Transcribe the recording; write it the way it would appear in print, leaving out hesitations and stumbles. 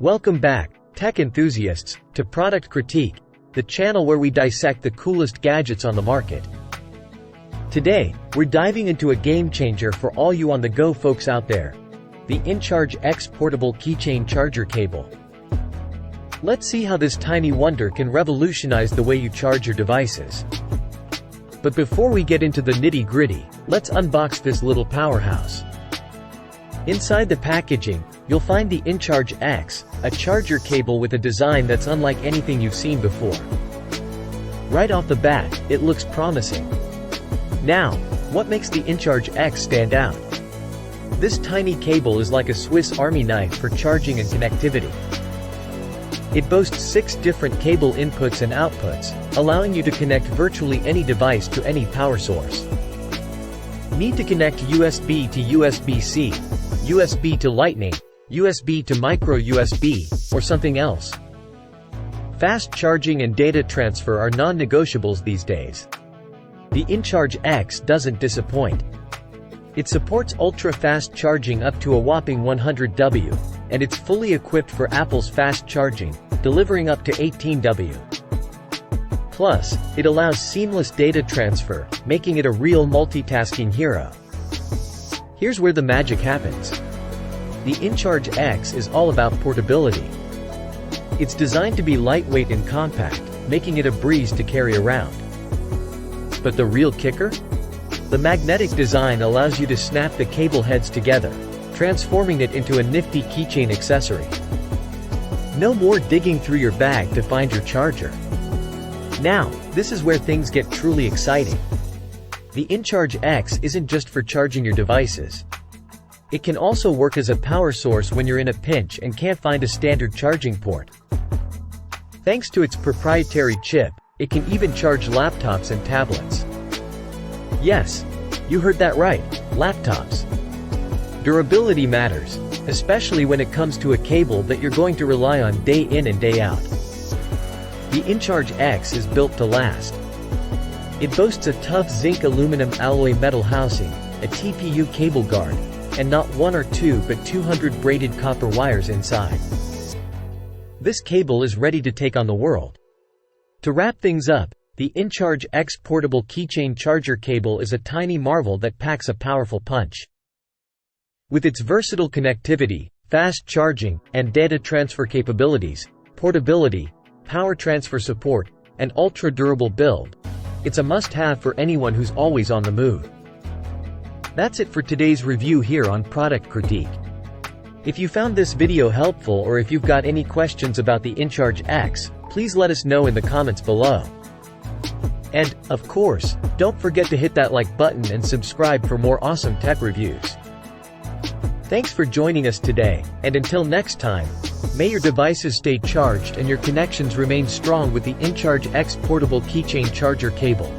Welcome back, tech enthusiasts, to Product Critique, the channel where we dissect the coolest gadgets on the market. Today, we're diving into a game changer for all you on-the-go folks out there: the inCharge X portable keychain charger cable. Let's see how this tiny wonder can revolutionize the way you charge your devices. But before we get into the nitty-gritty, let's unbox this little powerhouse. Inside the packaging, you'll find the inCharge X, a charger cable with a design that's unlike anything you've seen before. Right off the bat, it looks promising. Now, what makes the inCharge X stand out? This tiny cable is like a Swiss Army knife for charging and connectivity. It boasts 6 different cable inputs and outputs, allowing you to connect virtually any device to any power source. Need to connect USB to USB-C, USB to Lightning, USB to micro USB, or something else? Fast charging and data transfer are non-negotiables these days. The inCharge X doesn't disappoint. It supports ultra-fast charging up to a whopping 100 W, and it's fully equipped for Apple's fast charging, delivering up to 18 W. Plus, it allows seamless data transfer, making it a real multitasking hero. Here's where the magic happens. The inCharge X is all about portability. It's designed to be lightweight and compact, making it a breeze to carry around. But the real kicker? The magnetic design allows you to snap the cable heads together, transforming it into a nifty keychain accessory. No more digging through your bag to find your charger. Now, this is where things get truly exciting. The inCharge X isn't just for charging your devices. It can also work as a power source when you're in a pinch and can't find a standard charging port. Thanks to its proprietary chip, it can even charge laptops and tablets. Yes, you heard that right, laptops. Durability matters, especially when it comes to a cable that you're going to rely on day in and day out. The inCharge X is built to last. It boasts a tough zinc aluminum alloy metal housing, a TPU cable guard, and not 1 or 2 but 200 braided copper wires inside. This cable is ready to take on the world. To wrap things up, the inCharge X portable keychain charger cable is a tiny marvel that packs a powerful punch. With its versatile connectivity, fast charging, and data transfer capabilities, portability, power transfer support, and ultra-durable build, it's a must-have for anyone who's always on the move. That's it for today's review here on Product Critique. If you found this video helpful or if you've got any questions about the inCharge X, please let us know in the comments below. And, of course, don't forget to hit that like button and subscribe for more awesome tech reviews. Thanks for joining us today, and until next time, may your devices stay charged and your connections remain strong with the inCharge X portable keychain charger cable.